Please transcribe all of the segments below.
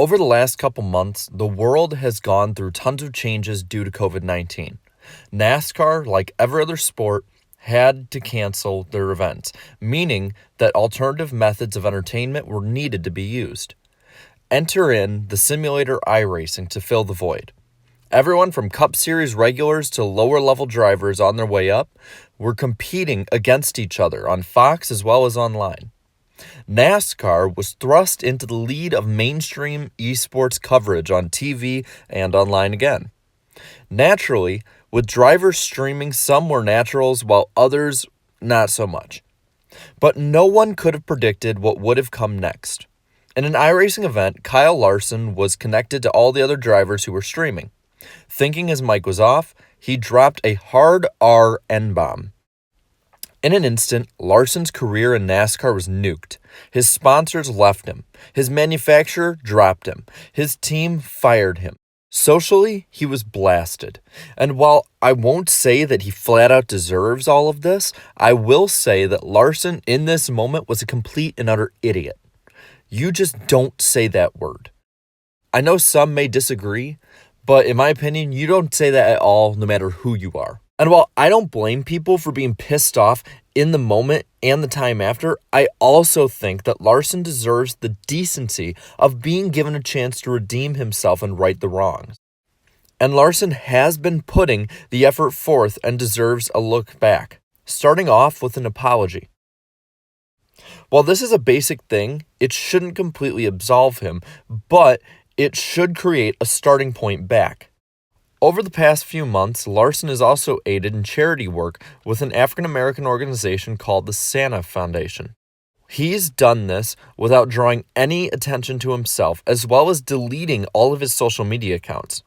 Over the last couple months, the world has gone through tons of changes due to COVID-19. NASCAR, like every other sport, had to cancel their events, meaning that alternative methods of entertainment were needed to be used. Enter in the simulator iRacing to fill the void. Everyone from Cup Series regulars to lower-level drivers on their way up were competing against each other on Fox as well as online. NASCAR was thrust into the lead of mainstream esports coverage on TV and online again. Naturally, with drivers streaming, some were naturals while others not so much. But no one could have predicted what would have come next. In an iRacing event, Kyle Larson was connected to all the other drivers who were streaming. Thinking his mic was off, he dropped a hard R N-bomb. In an instant, Larson's career in NASCAR was nuked. His sponsors left him. His manufacturer dropped him. His team fired him. Socially, he was blasted. And while I won't say that he flat out deserves all of this, I will say that Larson in this moment was a complete and utter idiot. You just don't say that word. I know some may disagree, but in my opinion, you don't say that at all, no matter who you are. And while I don't blame people for being pissed off in the moment and the time after, I also think that Larson deserves the decency of being given a chance to redeem himself and right the wrongs. And Larson has been putting the effort forth and deserves a look back, starting off with an apology. While this is a basic thing, it shouldn't completely absolve him, but it should create a starting point back. Over the past few months, Larson has also aided in charity work with an African-American organization called the Santa Foundation. He's done this without drawing any attention to himself, as well as deleting all of his social media accounts.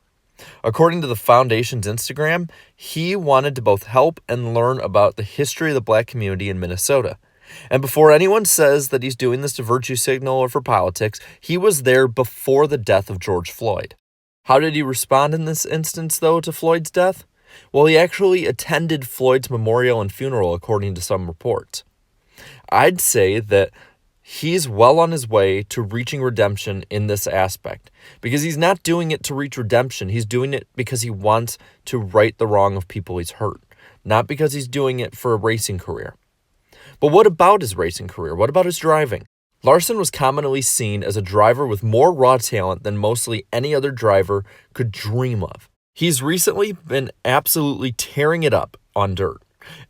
According to the foundation's Instagram, he wanted to both help and learn about the history of the Black community in Minnesota. And before anyone says that he's doing this to virtue signal or for politics, he was there before the death of George Floyd. How did he respond in this instance, though, to Floyd's death? Well, he actually attended Floyd's memorial and funeral, according to some reports. I'd say that he's well on his way to reaching redemption in this aspect, because he's not doing it to reach redemption. He's doing it because he wants to right the wrong of people he's hurt, not because he's doing it for a racing career. But what about his racing career? What about his driving? Larson was commonly seen as a driver with more raw talent than mostly any other driver could dream of. He's recently been absolutely tearing it up on dirt.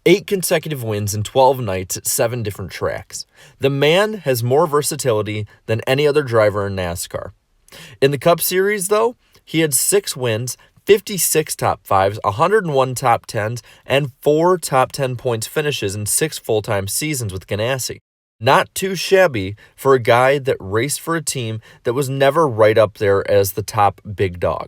8 consecutive wins in 12 nights at 7 different tracks. The man has more versatility than any other driver in NASCAR. In the Cup Series, though, he had 6 wins, 56 top 5s, 101 top 10s, and 4 top 10 points finishes in 6 full-time seasons with Ganassi. Not too shabby for a guy that raced for a team that was never right up there as the top big dog.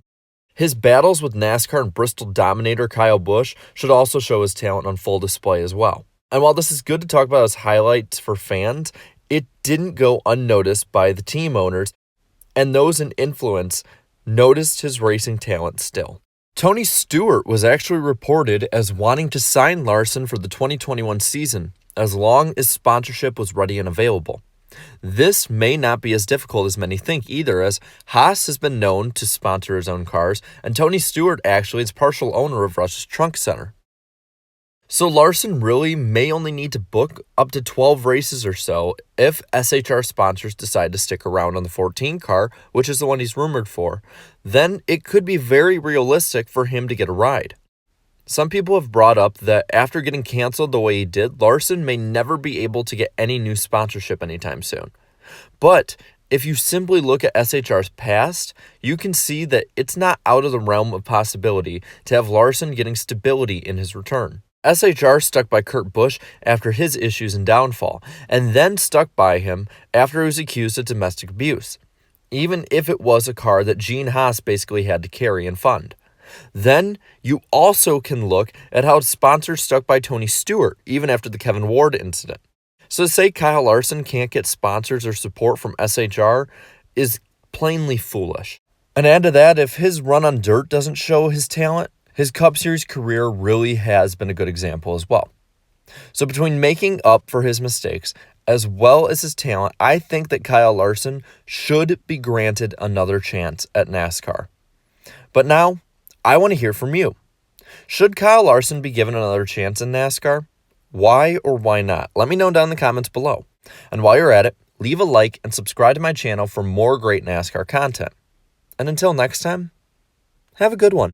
His battles with NASCAR and Bristol dominator Kyle Busch should also show his talent on full display as well. And while this is good to talk about as highlights for fans, it didn't go unnoticed by the team owners, and those in influence noticed his racing talent still. Tony Stewart was actually reported as wanting to sign Larson for the 2021 season, as long as sponsorship was ready and available. This may not be as difficult as many think either, as Haas has been known to sponsor his own cars, and Tony Stewart actually is partial owner of Rush's Trunk Center. So Larson really may only need to book up to 12 races or so if SHR sponsors decide to stick around on the 14 car, which is the one he's rumored for. Then it could be very realistic for him to get a ride. Some people have brought up that after getting canceled the way he did, Larson may never be able to get any new sponsorship anytime soon. But if you simply look at SHR's past, you can see that it's not out of the realm of possibility to have Larson getting stability in his return. SHR stuck by Kurt Busch after his issues and downfall, and then stuck by him after he was accused of domestic abuse, even if it was a car that Gene Haas basically had to carry and fund. Then you also can look at how sponsors stuck by Tony Stewart even after the Kevin Ward incident. So to say Kyle Larson can't get sponsors or support from SHR is plainly foolish. And add to that, if his run on dirt doesn't show his talent, his Cup Series career really has been a good example as well. So between making up for his mistakes as well as his talent, I think that Kyle Larson should be granted another chance at NASCAR. But now, I want to hear from you. Should Kyle Larson be given another chance in NASCAR? Why or why not? Let me know down in the comments below. And while you're at it, leave a like and subscribe to my channel for more great NASCAR content. And until next time, have a good one.